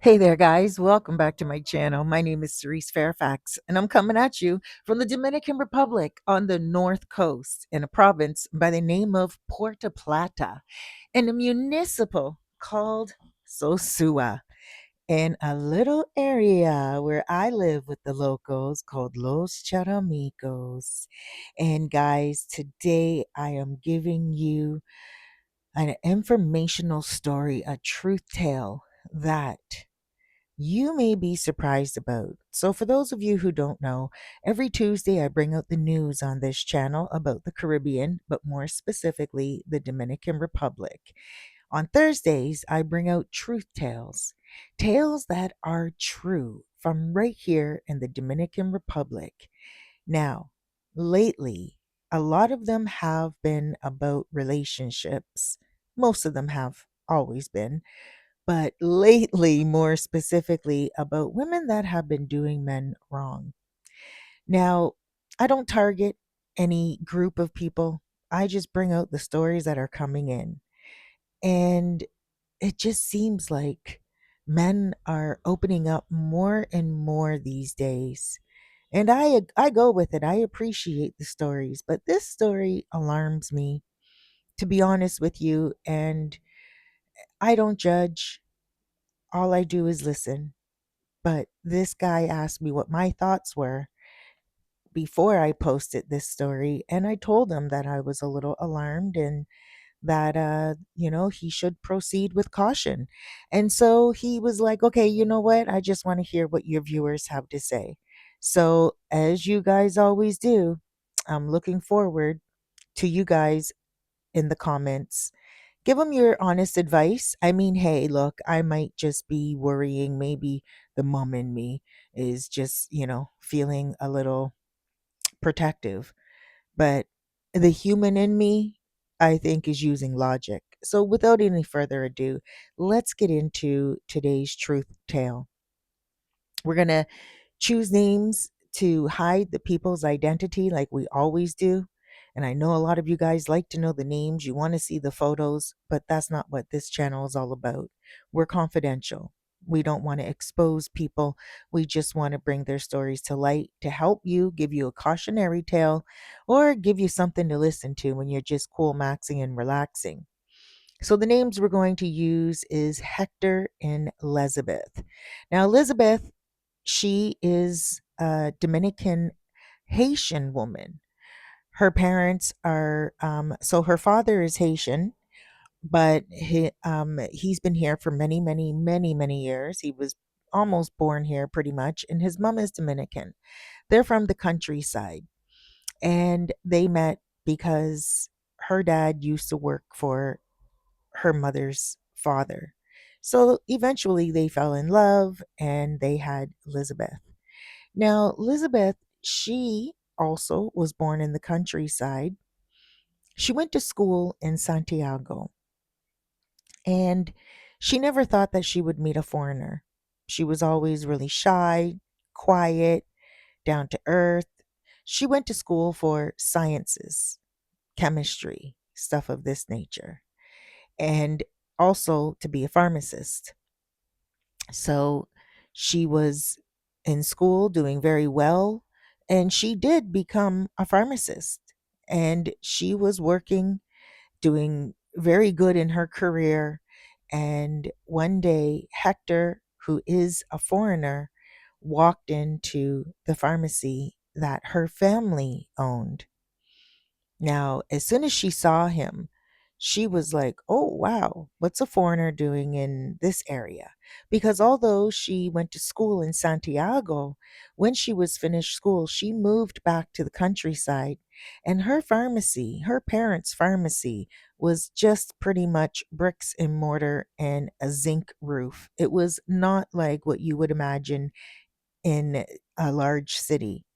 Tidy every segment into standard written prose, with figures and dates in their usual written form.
Hey there, guys. Welcome back to my channel. My name is Cerise Fairfax, and I'm coming at you from the Dominican Republic on the North Coast in a province by the name of Puerto Plata, in a municipal called Sosua, in a little area where I live with the locals called Los Charamicos. And, guys, today I am giving you an informational story, a truth tale that you may be surprised about. So, for those of you who don't know, every Tuesday I bring out the news on this channel about the Caribbean, but more specifically, the Dominican Republic. On Thursdays, I bring out truth tales, tales that are true from right here in the Dominican Republic. Now, lately, a lot of them have been about relationships. Most of them have always been, but lately, more specifically, about women that have been doing men wrong. Now, I don't target any group of people, I just bring out the stories that are coming in. And it just seems like men are opening up more and more these days. And I go with it. I appreciate the stories, but this story alarms me, to be honest with you, and I don't judge. All I do is listen. But this guy asked me what my thoughts were before I posted this story, and I told him that I was a little alarmed and that he should proceed with caution. And so he was like, "Okay, you know what? I just want to hear what your viewers have to say." So, as you guys always do, I'm looking forward to you guys in the comments. Give them your honest advice. I mean, hey, look, I might just be worrying. Maybe the mom in me is just, feeling a little protective. But the human in me, I think, is using logic. So without any further ado, let's get into today's truth tale. We're going to choose names to hide the people's identity like we always do. And I know a lot of you guys like to know the names, you want to see the photos, but that's not what this channel is all about. We're confidential. We don't want to expose people. We just want to bring their stories to light to help you, give you a cautionary tale, or give you something to listen to when you're just cool maxing and relaxing. So the names we're going to use is Hector and Elizabeth. Now, Elizabeth, she is a Dominican Haitian woman. Her parents are, so her father is Haitian, but he's been here for many, many, many, many years. He was almost born here pretty much, and his mom is Dominican. They're from the countryside, and they met because her dad used to work for her mother's father. So eventually they fell in love and they had Elizabeth. Now, Elizabeth, she also was born in the countryside. She went to school in Santiago and she never thought that she would meet a foreigner. She was always really shy, quiet, down to earth. She went to school for sciences, chemistry, stuff of this nature, and also to be a pharmacist. So she was in school doing very well, and she did become a pharmacist. And she was working, doing very good in her career. And one day, Hector, who is a foreigner, walked into the pharmacy that her family owned. Now, as soon as she saw him, she was like, "Oh, wow, what's a foreigner doing in this area?" Because although she went to school in Santiago, when she was finished school, she moved back to the countryside. And her pharmacy, her parents' pharmacy, was just pretty much bricks and mortar and a zinc roof. It was not like what you would imagine in a large city.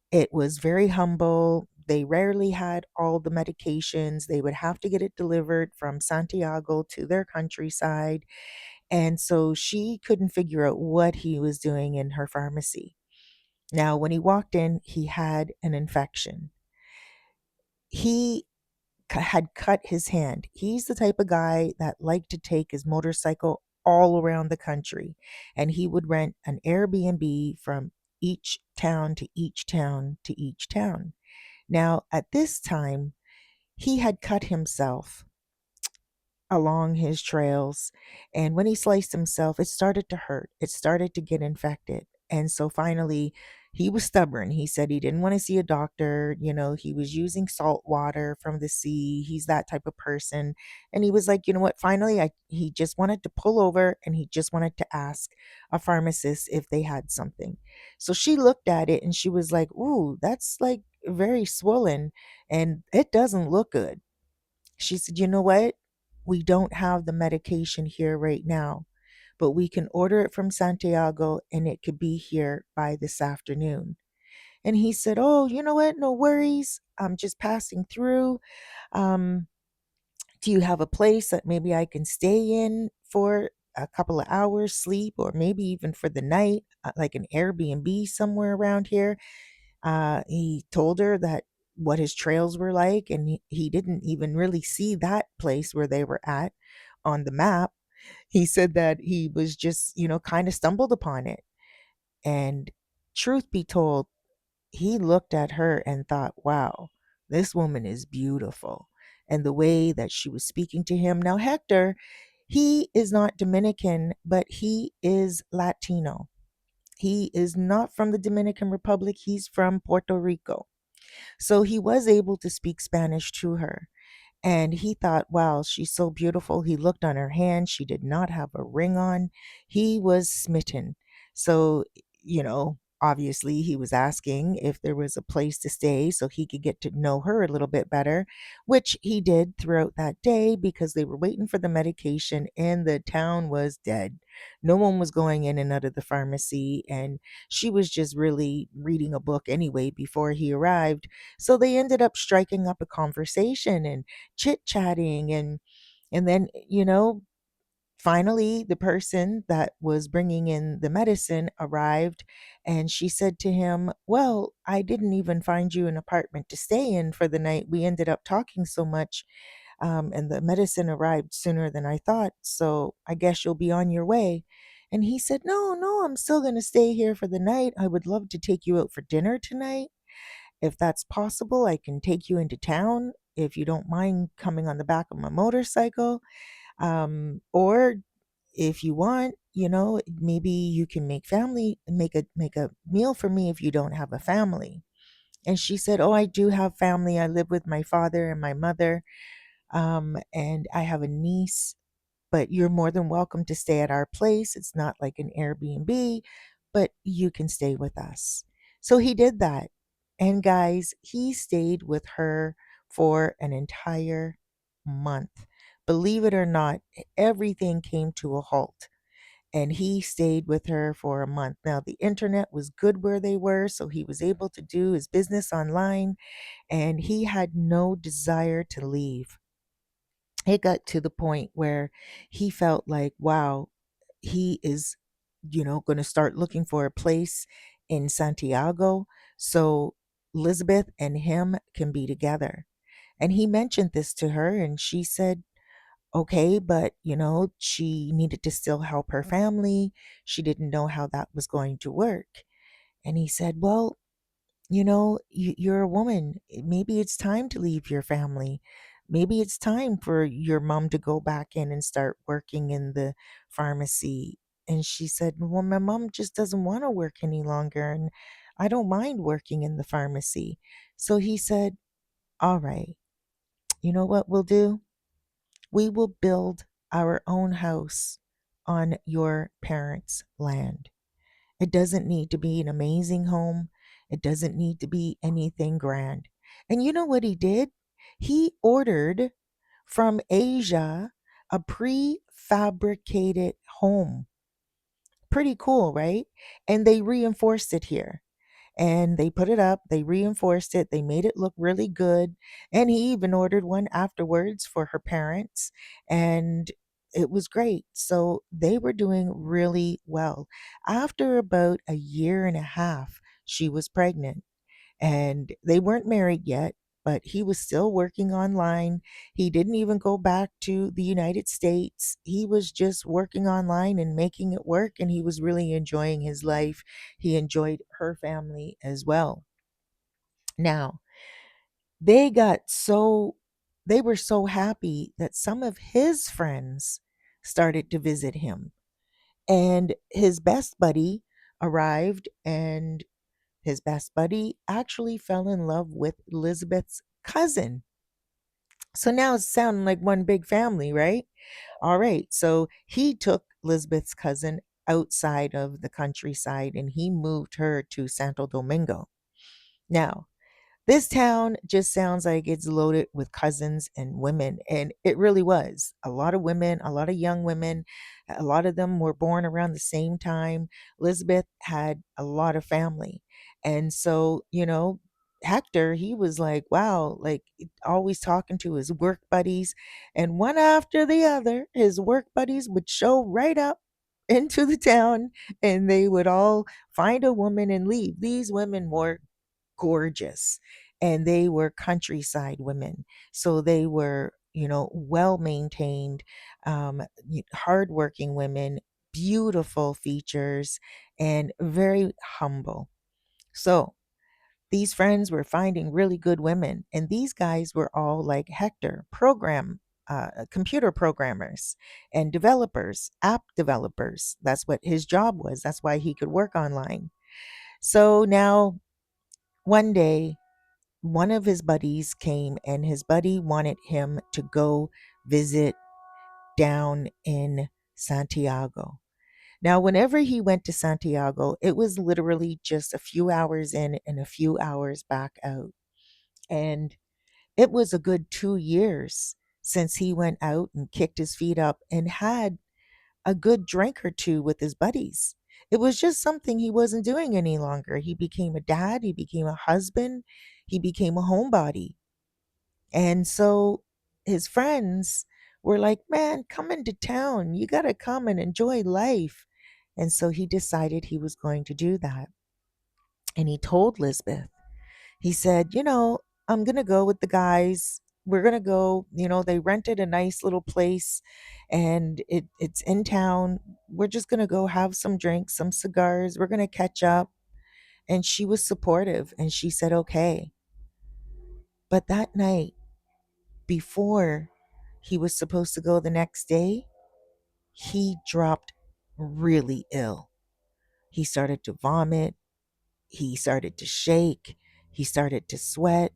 It was very humble. They rarely had all the medications. They would have to get it delivered from Santiago to their countryside. And so she couldn't figure out what he was doing in her pharmacy. Now, when he walked in, he had an infection. He had cut his hand. He's the type of guy that liked to take his motorcycle all around the country. And he would rent an Airbnb from each town to each town to each town. Now, at this time, he had cut himself along his trails. And when he sliced himself, it started to hurt. It started to get infected. And so finally, he was stubborn. He said he didn't want to see a doctor. He was using salt water from the sea. He's that type of person. And he was like, you know what? Finally, he just wanted to pull over and he just wanted to ask a pharmacist if they had something. So she looked at it and she was like, ooh, that's like very swollen and it doesn't look good. She said, you know what? We don't have the medication here right now, but we can order it from Santiago and it could be here by this afternoon. And he said, oh, you know what? No worries. I'm just passing through. Um, do you have a place that maybe I can stay in for a couple of hours sleep or maybe even for the night, like an Airbnb somewhere around here? He told her that what his trails were like, and he didn't even really see that place where they were at on the map. He said that he was just, kind of stumbled upon it. And truth be told, he looked at her and thought, wow, this woman is beautiful. And the way that she was speaking to him. Now, Hector, he is not Dominican, but he is Latino. He is not from the Dominican Republic, he's from Puerto Rico. So he was able to speak Spanish to her. And he thought, wow, she's so beautiful. He looked on her hand. She did not have a ring on. He was smitten. So, obviously he was asking if there was a place to stay so he could get to know her a little bit better, which he did throughout that day because they were waiting for the medication and the town was dead. No one was going in and out of the pharmacy. And she was just really reading a book anyway before he arrived. So they ended up striking up a conversation and chit-chatting and then finally the person that was bringing in the medicine arrived and she said to him, well, I didn't even find you an apartment to stay in for the night. We ended up talking so much, and the medicine arrived sooner than I thought, so I guess you'll be on your way. And he said, no, I'm still going to stay here for the night. I would love to take you out for dinner tonight. If that's possible, I can take you into town if you don't mind coming on the back of my motorcycle. Or if you want, maybe you can make a meal for me if you don't have a family. And she said, oh, I do have family. I live with my father and my mother. And I have a niece, but you're more than welcome to stay at our place. It's not like an Airbnb, but you can stay with us. So he did that. And guys, he stayed with her for an entire month. Believe it or not, everything came to a halt. And he stayed with her for a month. Now, the internet was good where they were, so he was able to do his business online, and he had no desire to leave. It got to the point where he felt like, wow, he is, going to start looking for a place in Santiago so Elizabeth and him can be together. And he mentioned this to her, and she said, okay, but, she needed to still help her family. She didn't know how that was going to work. And he said, well, you're a woman. Maybe it's time to leave your family. Maybe it's time for your mom to go back in and start working in the pharmacy. And she said, well, my mom just doesn't want to work any longer. And I don't mind working in the pharmacy. So he said, all right, you know what we'll do? We will build our own house on your parents' land. It doesn't need to be an amazing home. It doesn't need to be anything grand. And you know what he did? He ordered from Asia a prefabricated home. Pretty cool, right? And they reinforced it here. And they put it up, they reinforced it, they made it look really good. And he even ordered one afterwards for her parents. And it was great. So they were doing really well. After about a year and a half, she was pregnant. And they weren't married yet. but he was still working online. He didn't even go back to the United States. He was just working online and making it work, and he was really enjoying his life. He enjoyed her family as well. Now, they got so they were so happy that some of his friends started to visit him. And his best buddy arrived, and his best buddy actually fell in love with Elizabeth's cousin. So now it's sounding like one big family, right? All right. So he took Elizabeth's cousin outside of the countryside and he moved her to Santo Domingo. Now, this town just sounds like it's loaded with cousins and women. And it really was. A lot of women, a lot of young women. A lot of them were born around the same time. Elizabeth had a lot of family. And so, Hector, he was like, wow, like always talking to his work buddies. And one after the other, his work buddies would show right up into the town and they would all find a woman and leave. These women were gorgeous and they were countryside women, so they were well maintained, hardworking women, beautiful features, and very humble. So these friends were finding really good women, and these guys were all like Hector, computer programmers and developers, app developers. That's what his job was. That's why he could work online. So now one day, one of his buddies came and his buddy wanted him to go visit down in Santiago. Now, whenever he went to Santiago, it was literally just a few hours in and a few hours back out. And it was a good 2 years since he went out and kicked his feet up and had a good drink or two with his buddies. It was just something he wasn't doing any longer. He became a dad, he became a husband, he became a homebody. And so his friends were like, man, come into town. You got to come and enjoy life. And so he decided he was going to do that. And he told Lisbeth, he said, I'm going to go with the guys. We're going to go, they rented a nice little place and it's in town. We're just going to go have some drinks, some cigars. We're going to catch up. And she was supportive and she said, okay. But that night, before he was supposed to go the next day, he dropped really ill. He started to vomit. He started to shake. He started to sweat,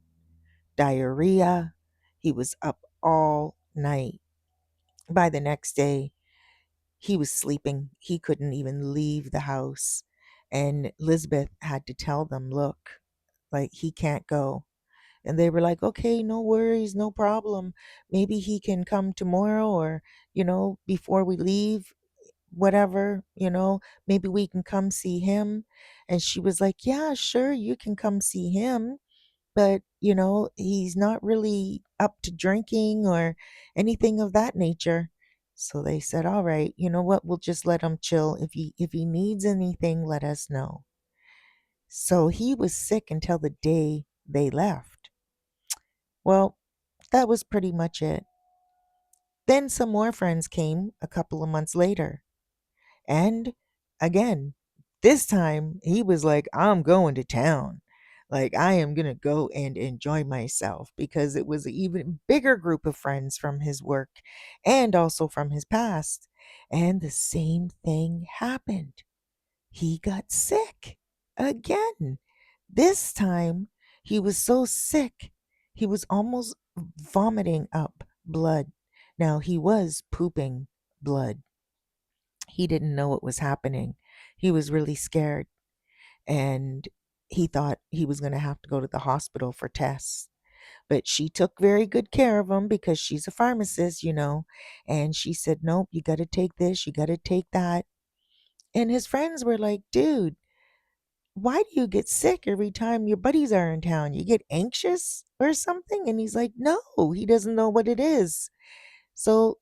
diarrhea. He was up all night. By the next day, he was sleeping. He couldn't even leave the house. And Lisbeth had to tell them, look, like he can't go. And they were like, okay, no worries, no problem. Maybe he can come tomorrow or, before we leave, whatever, maybe we can come see him. And she was like, yeah, sure, you can come see him. But, he's not really up to drinking or anything of that nature. So they said, all right, you know what? We'll just let him chill. If he needs anything, let us know. So he was sick until the day they left. Well, that was pretty much it. Then some more friends came a couple of months later. And again, this time he was like, I'm going to town. Like, I am going to go and enjoy myself because it was an even bigger group of friends from his work and also from his past. And the same thing happened. He got sick again. This time, he was so sick, he was almost vomiting up blood. Now, he was pooping blood. He didn't know what was happening. He was really scared and he thought he was going to have to go to the hospital for tests. But she took very good care of him because she's a pharmacist, and she said, nope, you got to take this, you got to take that. And his friends were like, dude, why do you get sick every time your buddies are in town? You get anxious or something? And he's like, no, he doesn't know what it is. So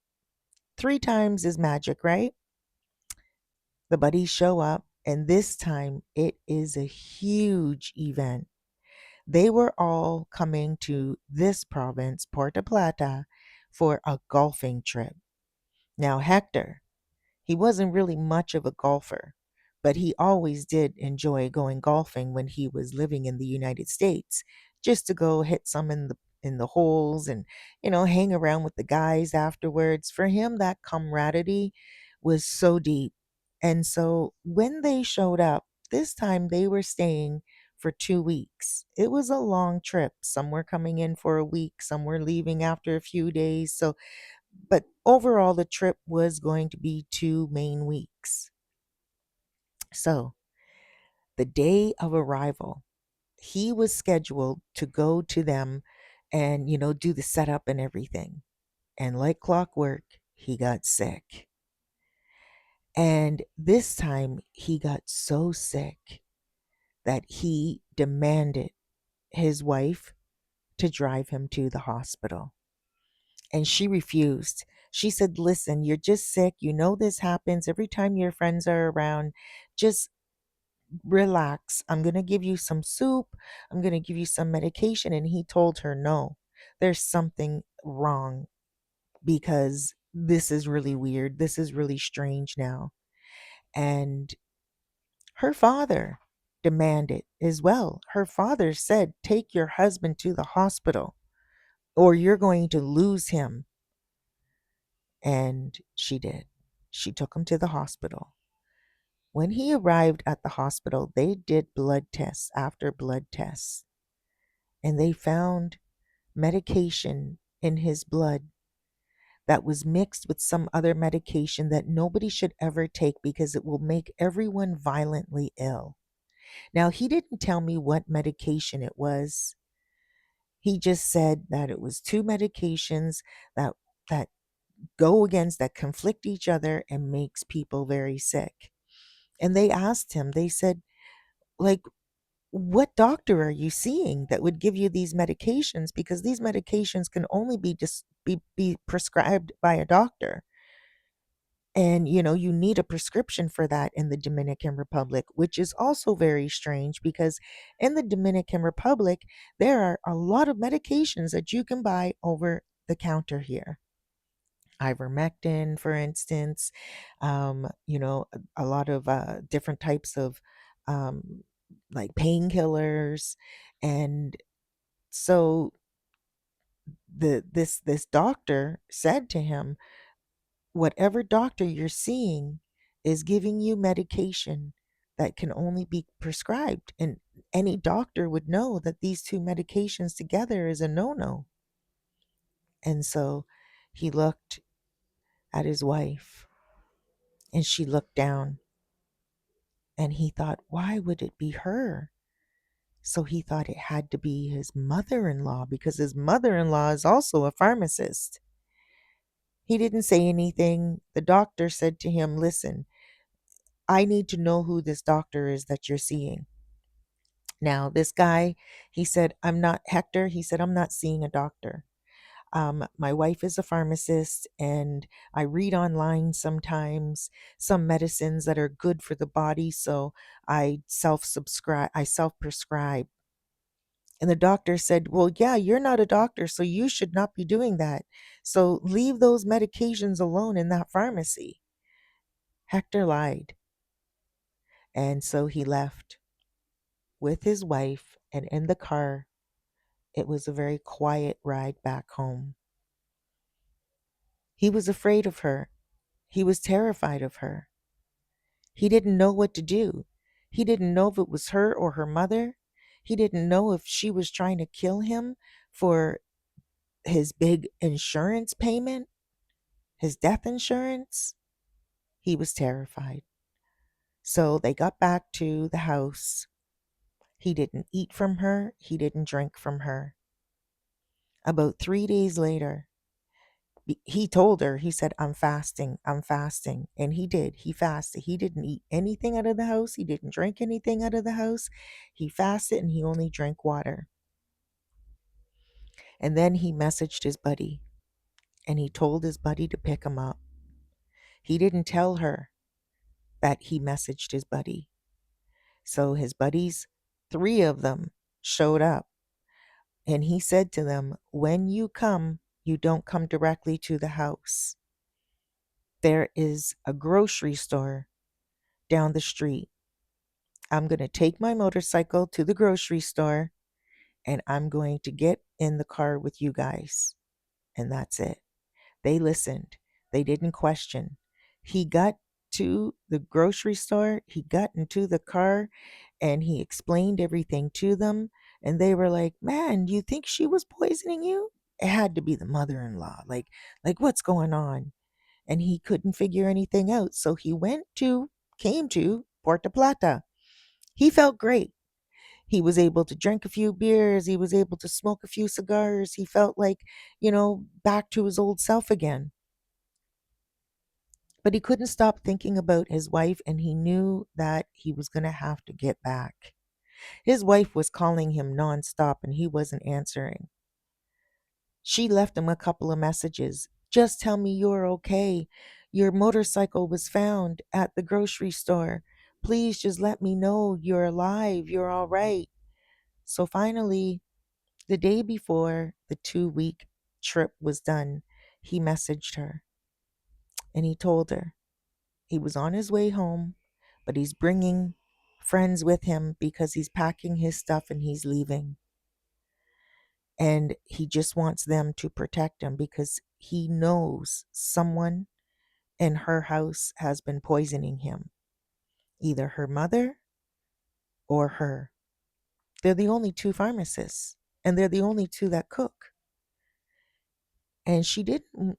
3 times is magic, right? The buddies show up, and this time it is a huge event. They were all coming to this province, Puerto Plata, for a golfing trip. Now, Hector, he wasn't really much of a golfer, but he always did enjoy going golfing when he was living in the United States, just to go hit some in the holes and hang around with the guys afterwards. For him, that camaraderie was so deep. And so when they showed up, this time they were staying for 2 weeks. It was a long trip. Some were coming in for a week, some were leaving after a few days. So but overall, the trip was going to be 2 main weeks. So, the day of arrival, he was scheduled to go to them and, do the setup and everything. And like clockwork, he got sick. And this time, he got so sick that he demanded his wife to drive him to the hospital. And she refused. She said, "Listen, you're just sick. You know this happens every time your friends are around. Just relax. I'm going to give you some soup. I'm going to give you some medication." And he told her, "No, there's something wrong because this is really weird. This is really strange now." And her father demanded as well. Her father said, "Take your husband to the hospital or you're going to lose him." And she did. She took him to the hospital. When he arrived at the hospital, they did blood tests after blood tests, and they found medication in his blood that was mixed with some other medication that nobody should ever take because it will make everyone violently ill. Now, he didn't tell me what medication it was. He just said that it was two medications that that go against, that conflict each other and makes people very sick. And they asked him, they said, like, "What doctor are you seeing that would give you these medications? Because these medications can only be prescribed by a doctor. And you need a prescription for that in the Dominican Republic," which is also very strange because in the Dominican Republic, there are a lot of medications that you can buy over the counter here. Ivermectin, for instance, a lot of different types of um, like painkillers. And so this doctor said to him, "Whatever doctor you're seeing is giving you medication that can only be prescribed, and any doctor would know that these two medications together is a no-no." And so he looked at his wife, and she looked down, and he thought, why would it be her? So he thought it had to be his mother-in-law because his mother-in-law is also a pharmacist. He didn't say anything. The doctor said to him, "Listen, I need to know who this doctor is that you're seeing." Now, this guy, he said, "I'm not Hector." He said, "I'm not seeing a doctor. My wife is a pharmacist, and I read online sometimes some medicines that are good for the body, so I self prescribe." And the doctor said, "Well, yeah, you're not a doctor, so you should not be doing that. So leave those medications alone in that pharmacy." Hector lied, and so he left with his wife, and in the car, it was a very quiet ride back home. He was afraid of her. He was terrified of her. He didn't know what to do. He didn't know if it was her or her mother. He didn't know if she was trying to kill him for his big insurance payment, his death insurance. He was terrified. So they got back to the house. He didn't eat from her. He didn't drink from her. About 3 days later, he told her, he said, "I'm fasting, I'm fasting." And he did. He fasted. He didn't eat anything out of the house. He didn't drink anything out of the house. He fasted and he only drank water. And then he messaged his buddy and he told his buddy to pick him up. He didn't tell her that he messaged his buddy. So his buddies, three of them, showed up And he said to them, when you come, you don't come directly to the house. There is a grocery store down the street. I'm going to take my motorcycle to the grocery store and I'm going to get in the car with you guys. And that's it. They listened. They didn't question. He got to the grocery store, he got into the car, and he explained everything to them. And they were like, "Man, do you think she was poisoning you?" It had to be the mother-in-law. Like what's going on? And he couldn't figure anything out. So he came to Puerto Plata. He felt great. He was able to drink a few beers. He was able to smoke a few cigars. He felt like, back to his old self again. But he couldn't stop thinking about his wife, and he knew that he was going to have to get back. His wife was calling him nonstop, and he wasn't answering. She left him a couple of messages. Just tell me you're okay. Your motorcycle was found at the grocery store. Please just let me know you're alive. You're all right. So finally, the day before the 2-week trip was done, he messaged her and he told her he was on his way home, but he's bringing friends with him because he's packing his stuff and he's leaving. And he just wants them to protect him because he knows someone in her house has been poisoning him, either her mother or her. They're the only two pharmacists, and they're the only two that cook. And she didn't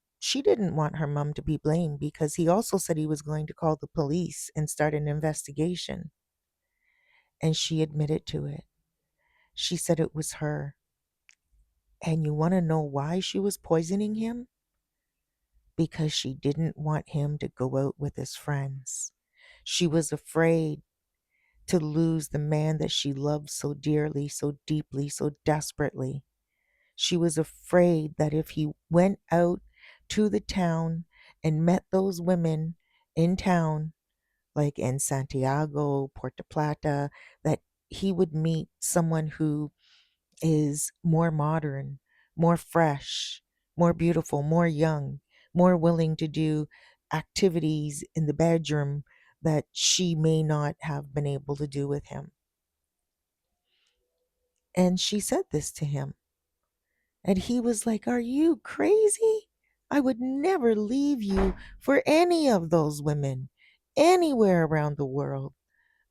want her mom to be blamed because he also said he was going to call the police and start an investigation. And she admitted to it. She said it was her. And you want to know why she was poisoning him? Because she didn't want him to go out with his friends. She was afraid to lose the man that she loved so dearly, so deeply, so desperately. She was afraid that if he went out to the town and met those women in town, like in Santiago, Puerto Plata, that he would meet someone who is more modern, more fresh, more beautiful, more young, more willing to do activities in the bedroom that she may not have been able to do with him. And she said this to him. And he was like, "Are you crazy? I would never leave you for any of those women anywhere around the world.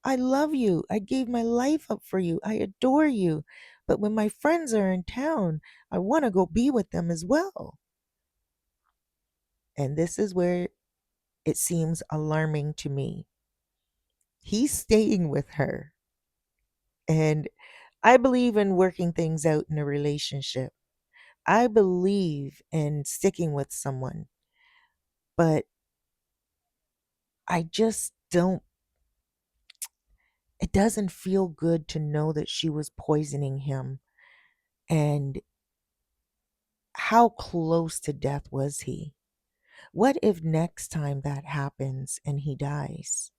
I love you. I gave my life up for you. I adore you. But when my friends are in town, I want to go be with them as well." And this is where it seems alarming to me. He's staying with her. And I believe in working things out in a relationship. I believe in sticking with someone, but I just don't, it doesn't feel good to know that she was poisoning him. And how close to death was he? What if next time that happens and he dies?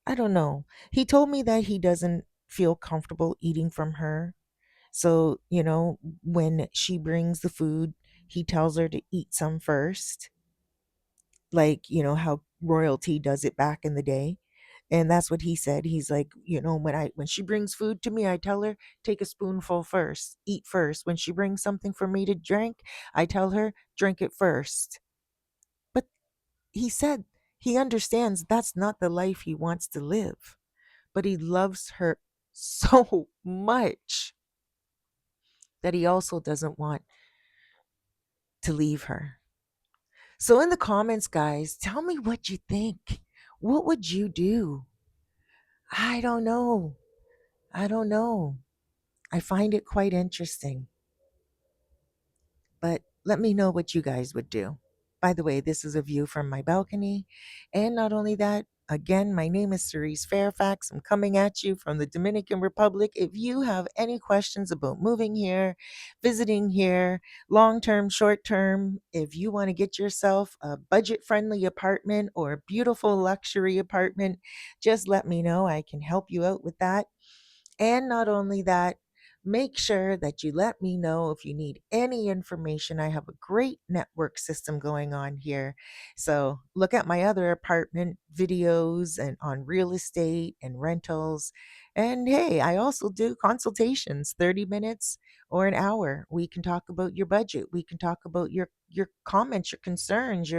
I don't know. He told me that he doesn't feel comfortable eating from her. So, when she brings the food, he tells her to eat some first, like, how royalty does it back in the day. And that's what he said. He's like, when she brings food to me, I tell her, take a spoonful first, eat first. When she brings something for me to drink, I tell her, drink it first. But he said he understands that's not the life he wants to live, but he loves her so much that he also doesn't want to leave her. So in the comments, guys, tell me what you think. What would you do? I don't know. I don't know. I find it quite interesting. But let me know what you guys would do. By the way, this is a view from my balcony. And not only that, again, my name is Cerise Fairfax. I'm coming at you from the Dominican Republic. If you have any questions about moving here, visiting here, long term, short term, if you want to get yourself a budget friendly apartment or a beautiful luxury apartment, just let me know. I can help you out with that. And not only that, Make sure that you let me know if you need any information. I have a great network system going on here. So look at my other apartment videos and on real estate and rentals. And hey, I also do consultations, 30 minutes or an hour. We can talk about your budget. We can talk about your comments, your concerns,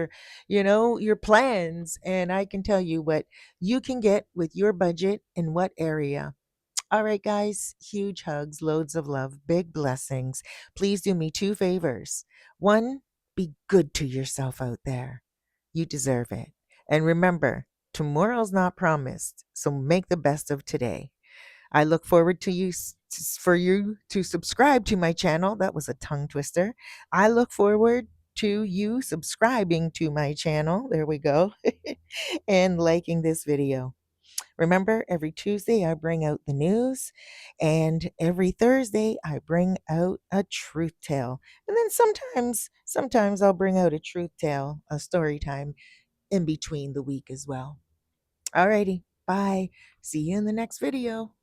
your plans, and I can tell you what you can get with your budget in what area. All right, guys, huge hugs, loads of love, big blessings. Please do me two favors. One, be good to yourself out there. You deserve it. And remember, tomorrow's not promised, so make the best of today. I look forward to for you to subscribe to my channel. That was a tongue twister. I look forward to you subscribing to my channel. There we go. And liking this video. Remember, every Tuesday I bring out the news, and every Thursday I bring out a truth tale. And then sometimes I'll bring out a truth tale, a story time in between the week as well. Alrighty, bye. See you in the next video.